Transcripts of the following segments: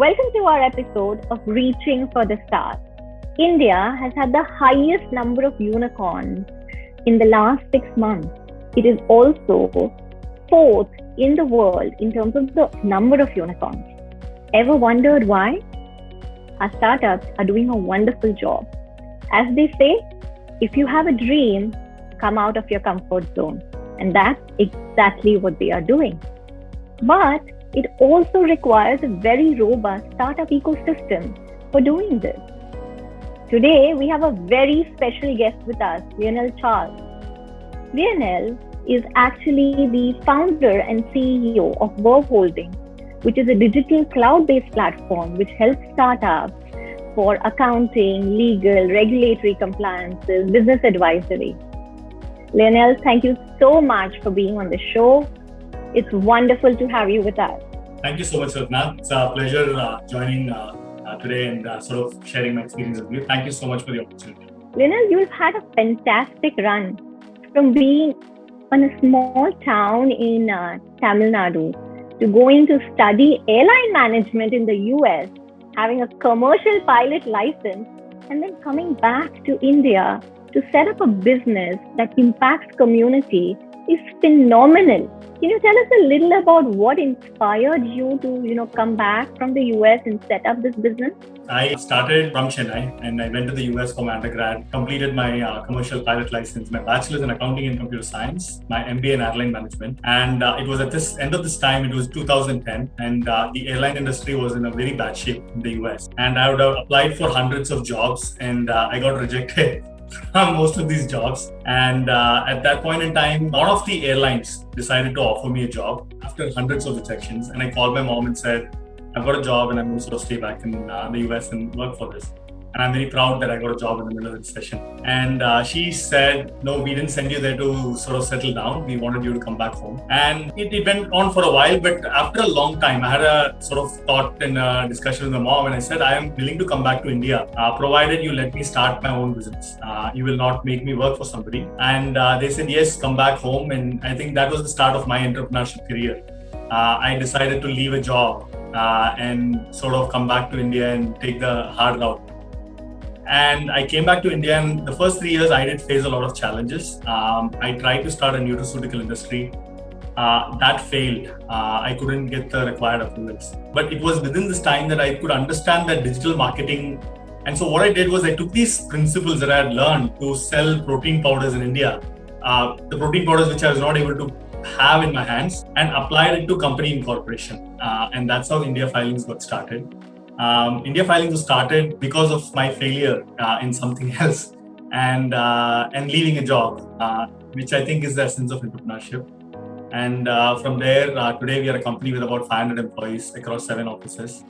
Welcome to our episode of Reaching for the Stars. India has had the highest number of unicorns in the last 6 months. It is also fourth in the world in terms of the number of unicorns. Ever wondered why? Our startups are doing a wonderful job. As they say, if you have a dream, come out of your comfort zone. And that's exactly what they are doing. But it also requires a very robust startup ecosystem for doing this. Today, we have a very special guest with us, Lionel Charles. Lionel is actually the founder and CEO of VERVE Holdings, which is a digital cloud-based platform which helps startups for accounting, legal, regulatory compliances, business advisory. Lionel, thank you so much for being on the show. It's wonderful to have you with us. Thank you so much, Ratna. It's a pleasure joining today and sort of sharing my experience with you. Thank you so much for the opportunity. Lionel, you've had a fantastic run from being in a small town in Tamil Nadu to going to study airline management in the US, having a commercial pilot license, and then coming back to India to set up a business that impacts community is phenomenal. Can you tell us a little about what inspired you to, come back from the US and set up this business? I started from Chennai and I went to the US for my undergrad, completed my commercial pilot license, my bachelor's in accounting and computer science, my MBA in airline management. And it was at this end of this time, it was 2010, and the airline industry was in a very bad shape in the US. And I would have applied for hundreds of jobs and I got rejected from most of these jobs. And at that point in time, one of the airlines decided to offer me a job after hundreds of rejections. And I called my mom and said, I've got a job and I'm going to sort of stay back in the US and work for this. And I'm very proud that I got a job in the middle of the session. And she said, no, we didn't send you there to sort of settle down. We wanted you to come back home. And it went on for a while, but after a long time, I had a sort of thought and a discussion with my mom, and I said, I am willing to come back to India, provided you let me start my own business. You will not make me work for somebody. And they said, yes, come back home. And I think that was the start of my entrepreneurship career. I decided to leave a job and sort of come back to India and take the hard route. And I came back to India, and the first 3 years I did face a lot of challenges. I tried to start a nutraceutical industry. That failed. I couldn't get the required approvals. But it was within this time that I could understand that digital marketing. And so what I did was I took these principles that I had learned to sell protein powders in India, the protein powders which I was not able to have in my hands, and applied it to company incorporation. And that's how IndiaFilings got started. IndiaFilings was started because of my failure in something else and leaving a job, which I think is the essence of entrepreneurship. And from there, today we are a company with about 500 employees across 7 offices.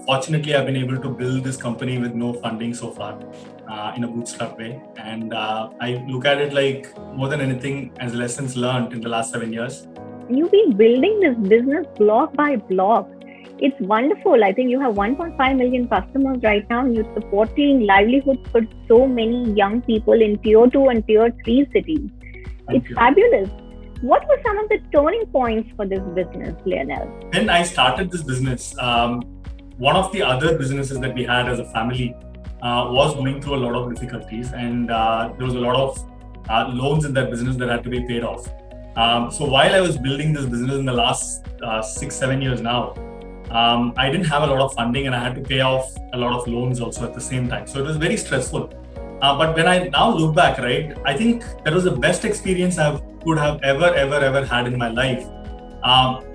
Fortunately, I've been able to build this company with no funding so far in a bootstrap way. And I look at it like more than anything as lessons learned in the last 7 years. You've been building this business block by block. It's wonderful. I think you have 1.5 million customers right now, and you're supporting livelihoods for so many young people in tier 2 and tier 3 cities. It's fabulous. What were some of the turning points for this business, Lionel? When I started this business, one of the other businesses that we had as a family was going through a lot of difficulties, and there was a lot of loans in that business that had to be paid off. So while I was building this business in the last 6-7 years now, I didn't have a lot of funding, and I had to pay off a lot of loans also at the same time. So it was very stressful. But when I now look back, right, I think that was the best experience I could have ever had in my life.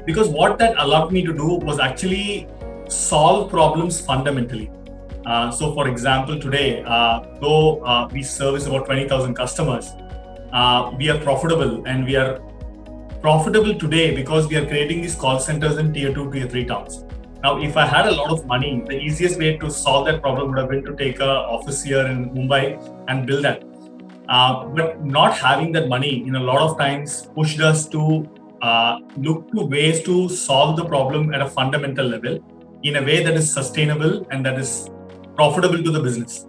Because what that allowed me to do was actually solve problems fundamentally. So for example, today, though we service about 20,000 customers, we are profitable, and we are profitable today because we are creating these call centers in tier 2, tier 3 towns. Now, if I had a lot of money, the easiest way to solve that problem would have been to take an office here in Mumbai and build that. But not having that money in a lot of times pushed us to look to ways to solve the problem at a fundamental level in a way that is sustainable and that is profitable to the business.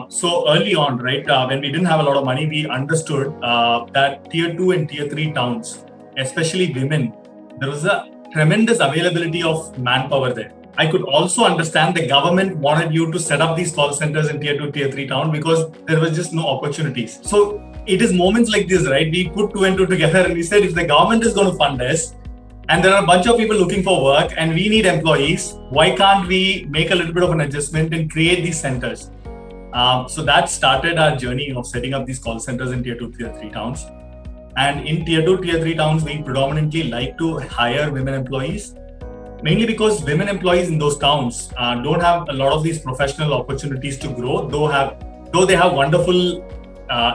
So early on, right, when we didn't have a lot of money, we understood that tier 2 and tier 3 towns, especially women, there was a tremendous availability of manpower there. I could also understand the government wanted you to set up these call centers in tier 2, tier 3 town because there was just no opportunities. So it is moments like this, right? We put two and two together and we said, if the government is going to fund us and there are a bunch of people looking for work and we need employees, why can't we make a little bit of an adjustment and create these centers? So that started our journey of setting up these call centers in tier 2, tier 3 towns. And in tier 2, tier 3 towns, we predominantly like to hire women employees, mainly because women employees in those towns don't have a lot of these professional opportunities to grow, though they have wonderful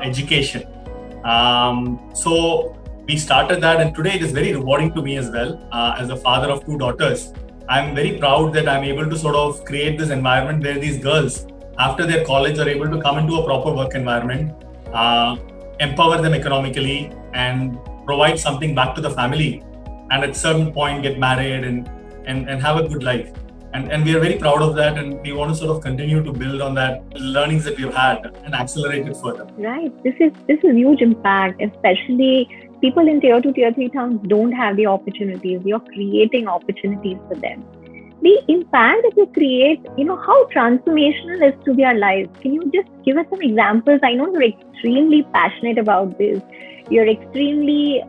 education. So we started that, and today it is very rewarding to me as well. As a father of two daughters, I'm very proud that I'm able to sort of create this environment where these girls, after their college, are able to come into a proper work environment, empower them economically, and provide something back to the family, and at certain point get married and have a good life. And we are very proud of that, and we want to sort of continue to build on that learnings that we've had and accelerate it further. Right. This is huge impact, especially people in tier 2, tier 3 towns don't have the opportunities. You're creating opportunities for them. The impact that you create, how transformational is to their lives. Can you just give us some examples? I know you're extremely passionate about this. You're extremely,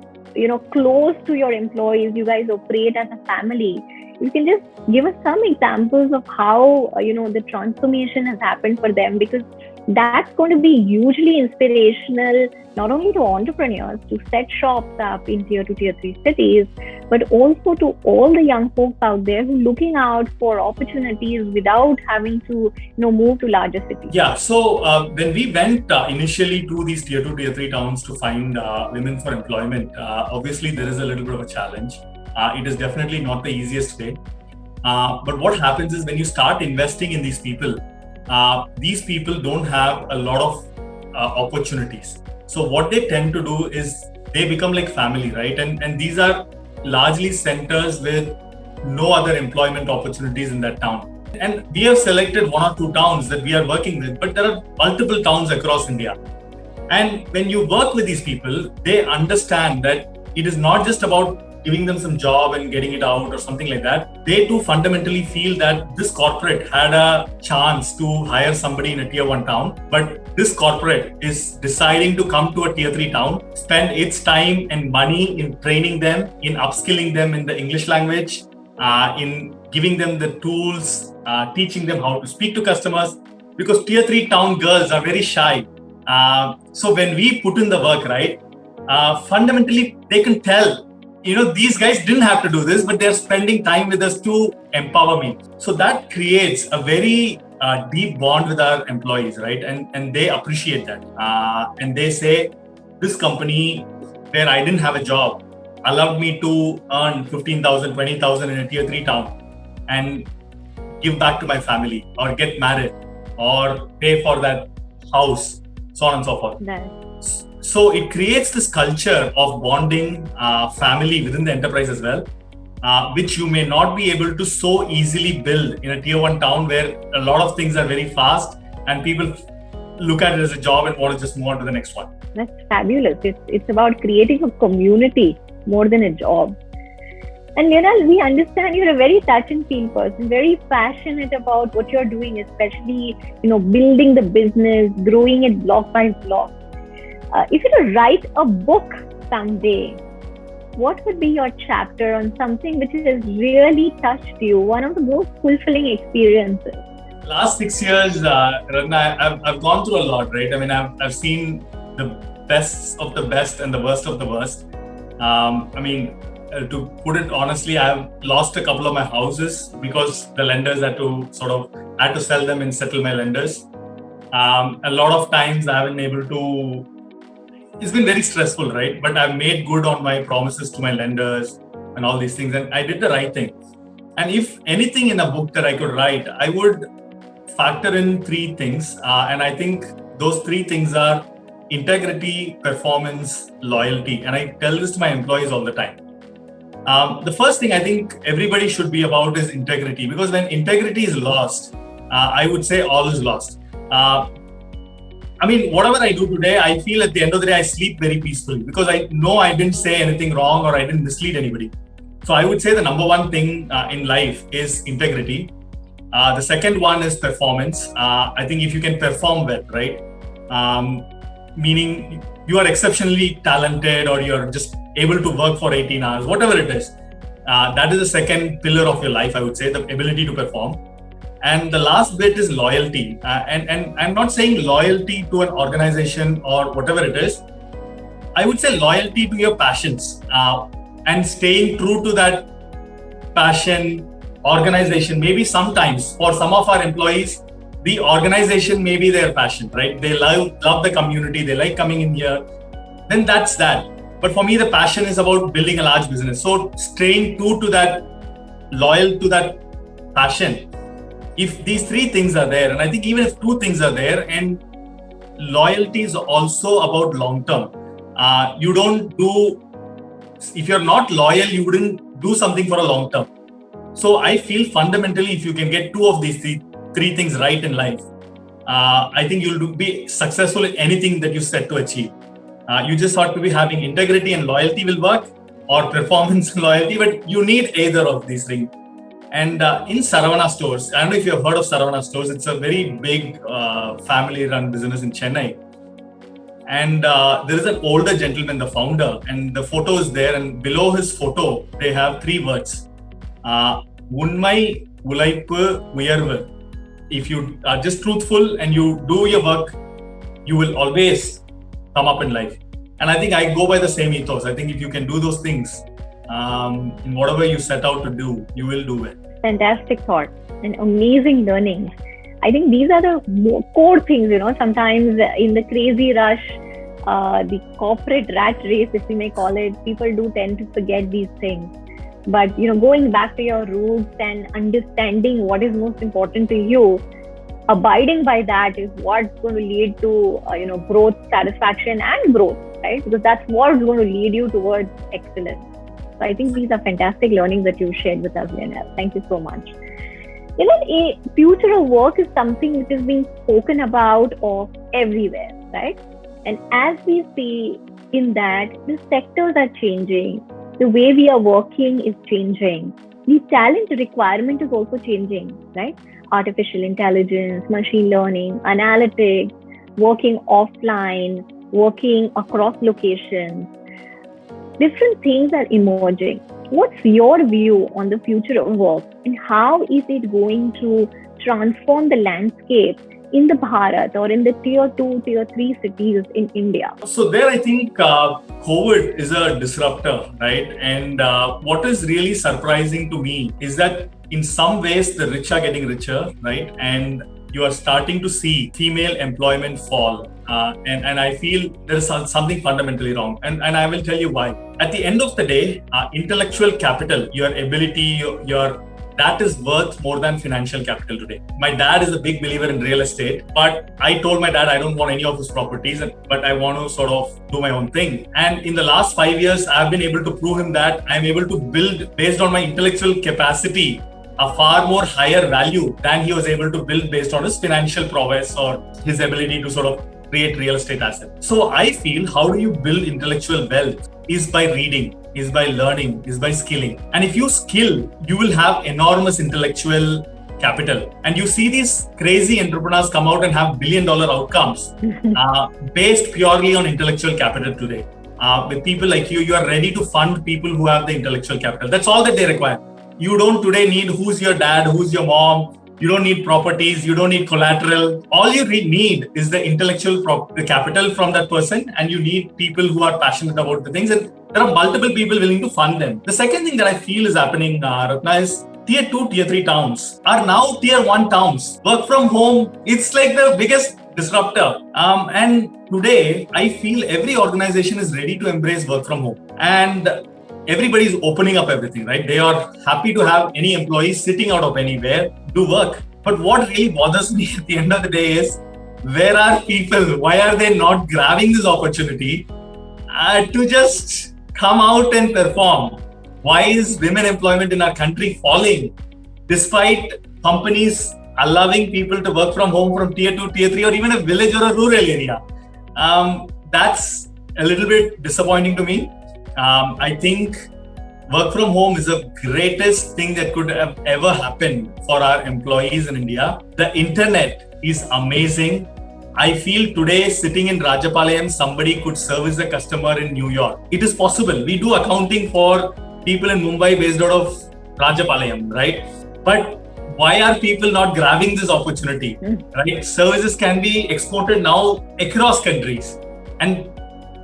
close to your employees. You guys operate as a family. You can just give us some examples of how, the transformation has happened for them, because that's going to be hugely inspirational, not only to entrepreneurs to set shops up in tier 2, tier 3 cities, but also to all the young folks out there who are looking out for opportunities without having to, move to larger cities. Yeah. So when we went initially to these tier 2, tier 3 towns to find women for employment, obviously there is a little bit of a challenge. It is definitely not the easiest way. But what happens is when you start investing in these people don't have a lot of opportunities. So what they tend to do is they become like family, right? And these are largely centers with no other employment opportunities in that town. And we have selected one or two towns that we are working with, but there are multiple towns across India. And when you work with these people, they understand that it is not just about giving them some job and getting it out or something like that. They too fundamentally feel that this corporate had a chance to hire somebody in a tier 1 town, but this corporate is deciding to come to a tier 3 town, spend its time and money in training them, in upskilling them in the English language, in giving them the tools, teaching them how to speak to customers, because tier 3 town girls are very shy. So when we put in the work, right, fundamentally they can tell, these guys didn't have to do this, but they're spending time with us to empower me. So that creates a very deep bond with our employees, right? And they appreciate that. And they say, this company where I didn't have a job allowed me to earn 15,000, 20,000 in a tier 3 town and give back to my family or get married or pay for that house, so on and so forth. Nice. So it creates this culture of bonding family within the enterprise as well, which you may not be able to so easily build in a tier 1 town where a lot of things are very fast and people look at it as a job and want to just move on to the next one. That's fabulous. It's about creating a community more than a job. And Lionel, we understand you're a very touch and feel person, very passionate about what you're doing, especially, building the business, growing it block by block. If you were to write a book someday, what would be your chapter on something which has really touched you, one of the most fulfilling experiences? Last 6 years, Ratna, I've gone through a lot, right? I mean, I've seen the best of the best and the worst of the worst. To put it honestly, I've lost a couple of my houses because the lenders had to sell them and settle my lenders. A lot of times I haven't been able to. It's been very stressful, right? But I've made good on my promises to my lenders and all these things. And I did the right thing. And if anything in a book that I could write, I would factor in 3 things. And I think those 3 things are integrity, performance, loyalty. And I tell this to my employees all the time. The first thing I think everybody should be about is integrity. Because when integrity is lost, I would say all is lost. Whatever I do today, I feel at the end of the day, I sleep very peacefully because I know I didn't say anything wrong or I didn't mislead anybody. So I would say the number one thing in life is integrity. The second one is performance. I think if you can perform well, right? Meaning you are exceptionally talented or you're just able to work for 18 hours, whatever it is. That is the second pillar of your life, I would say, the ability to perform. And the last bit is loyalty. And I'm not saying loyalty to an organization or whatever it is. I would say loyalty to your passions and staying true to that passion, organization. Maybe sometimes for some of our employees, the organization may be their passion, right? They love the community, they like coming in here. Then that's that. But for me, the passion is about building a large business. So staying true to that, loyal to that passion. If these three things are there, and I think even if two things are there, and loyalty is also about long term. You don't do, if you're not loyal, you wouldn't do something for a long term. So I feel fundamentally, if you can get two of these three things right in life, I think you'll be successful in anything that you set to achieve. You just ought to be having integrity and loyalty will work, or performance and loyalty, but you need either of these things. And in Saravana Stores, I don't know if you have heard of Saravana Stores, it's a very big family-run business in Chennai. And there is an older gentleman, the founder, and the photo is there. And below his photo, they have three words. Unmai, Ulaipu, Uyarvu. If you are just truthful and you do your work, you will always come up in life. And I think I go by the same ethos. I think if you can do those things, in whatever you set out to do, you will do it. Fantastic thought and amazing learning. I think these are the core things, sometimes in the crazy rush, the corporate rat race, if we may call it, people do tend to forget these things. But, going back to your roots and understanding what is most important to you, abiding by that is what's going to lead to, growth, satisfaction and growth, right? Because that's what's going to lead you towards excellence. So I think these are fantastic learnings that you've shared with us, Lionel. Thank you so much. A future of work is something which is being spoken about everywhere, right? And as we see in that, the sectors are changing. The way we are working is changing. The talent requirement is also changing, right? Artificial intelligence, machine learning, analytics, working offline, working across locations. Different things are emerging. What's your view on the future of work and how is it going to transform the landscape in the Bharat or in the tier 2, tier 3 cities in India? So there, I think COVID is a disruptor, right? And what is really surprising to me is that in some ways, the rich are getting richer, right? And you are starting to see female employment fall. And I feel there is something fundamentally wrong. And I will tell you why. At the end of the day, intellectual capital, your ability, that is worth more than financial capital today. My dad is a big believer in real estate, but I told my dad I don't want any of his properties, but I want to sort of do my own thing. And in the last 5 years, I've been able to prove him that I'm able to build based on my intellectual capacity a far more higher value than he was able to build based on his financial prowess or his ability to sort of create real estate assets. So I feel how do you build intellectual wealth is by reading, is by learning, is by skilling. And if you skill, you will have enormous intellectual capital. And you see these crazy entrepreneurs come out and have billion-dollar outcomes based purely on intellectual capital today. With people like you are ready to fund people who have the intellectual capital. That's all that they require. You don't today need who's your dad, who's your mom. You don't need properties. You don't need collateral. All you need is the intellectual capital from that person. And you need people who are passionate about the things. And there are multiple people willing to fund them. The second thing that I feel is happening, Ratna, is tier 2, tier 3 towns are now tier 1 towns. Work from home, it's like the biggest disruptor. And today, I feel every organization is ready to embrace work from home. And everybody is opening up everything, right? They are happy to have any employee sitting out of anywhere do work. But what really bothers me at the end of the day is, where are people? Why are they not grabbing this opportunity to just come out and perform? Why is women employment in our country falling despite companies allowing people to work from home from tier 2, tier 3, or even a village or a rural area? That's a little bit disappointing to me. I think work from home is the greatest thing that could have ever happened for our employees in India. The internet is amazing. I feel today sitting in Rajapalayam, somebody could service a customer in New York. It is possible. We do accounting for people in Mumbai based out of Rajapalayam, right? But why are people not grabbing this opportunity, right? Services can be exported now across countries, and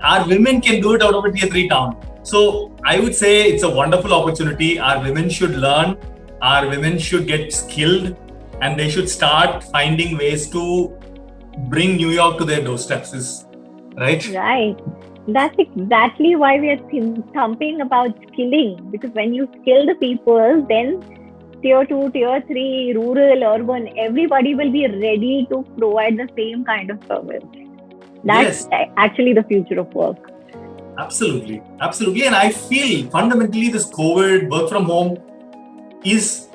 our women can do it out of a tier 3 town. So I would say it's a wonderful opportunity. Our women should learn, our women should get skilled, and they should start finding ways to bring New York to their doorsteps, right? Right. That's exactly why we are thumping about skilling, because when you skill the people, then tier 2, tier 3, rural, urban, everybody will be ready to provide the same kind of service. That's actually the future of work. Absolutely. And I feel fundamentally this COVID work from home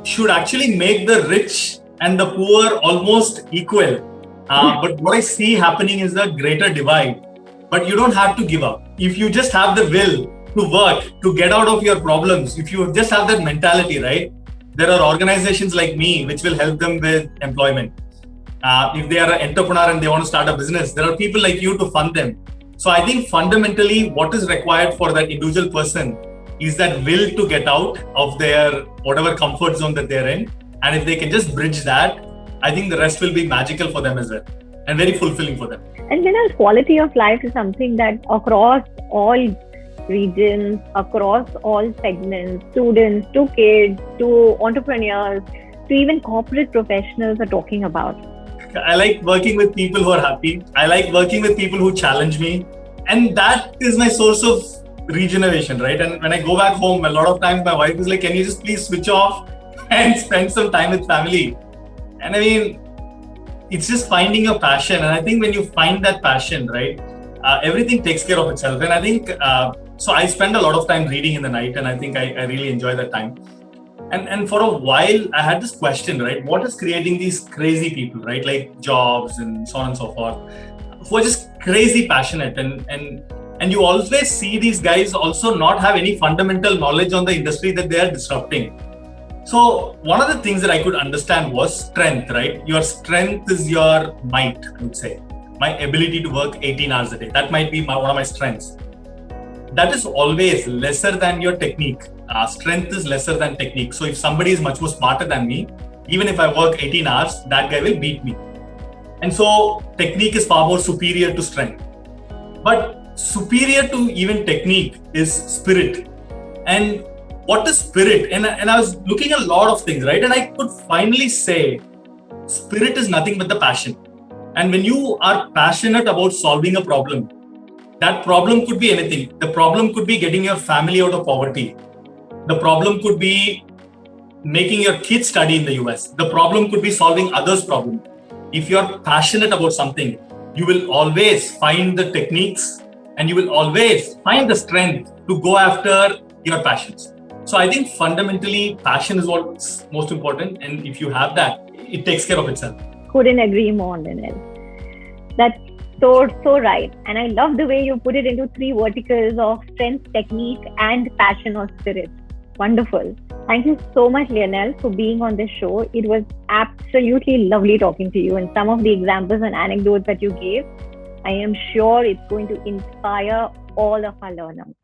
should actually make the rich and the poor almost equal. But what I see happening is a greater divide. But you don't have to give up. If you just have the will to work, to get out of your problems, if you just have that mentality, right? There are organizations like me which will help them with employment. If they are an entrepreneur and they want to start a business, there are people like you to fund them. So I think fundamentally what is required for that individual person is that will to get out of their whatever comfort zone that they're in. And if they can just bridge that, I think the rest will be magical for them as well and very fulfilling for them. And quality of life is something that across all regions, across all segments, students to kids, to entrepreneurs, to even corporate professionals are talking about. I like working with people who are happy. I like working with people who challenge me. And that is my source of regeneration, right? And when I go back home, a lot of times my wife is like, can you just please switch off and spend some time with family? And I mean, it's just finding a passion. And I think when you find that passion, right, everything takes care of itself. And I think, so I spend a lot of time reading in the night, and I think I really enjoy that time. And for a while, I had this question, right? What is creating these crazy people, right? Like jobs and so on and so forth, who are just crazy passionate. And you always see these guys also not have any fundamental knowledge on the industry that they are disrupting. So one of the things that I could understand was strength, right? Your strength is your might, I would say. My ability to work 18 hours a day. That might be one of my strengths. That is always lesser than your technique. Strength is lesser than technique. So if somebody is much more smarter than me, even if I work 18 hours, that guy will beat me. And so technique is far more superior to strength. But superior to even technique is spirit. And what is spirit? And I was looking at a lot of things, right? And I could finally say, spirit is nothing but the passion. And when you are passionate about solving a problem, that problem could be anything. The problem could be getting your family out of poverty. The problem could be making your kids study in the US. The problem could be solving others' problem. If you're passionate about something, you will always find the techniques and you will always find the strength to go after your passions. So I think fundamentally passion is what's most important. And if you have that, it takes care of itself. Couldn't agree more, Lionel. That's so right. And I love the way you put it into 3 verticals of strength, technique, and passion or spirit. Wonderful. Thank you so much, Lionel, for being on this show. It was absolutely lovely talking to you, and some of the examples and anecdotes that you gave, I am sure it's going to inspire all of our learners.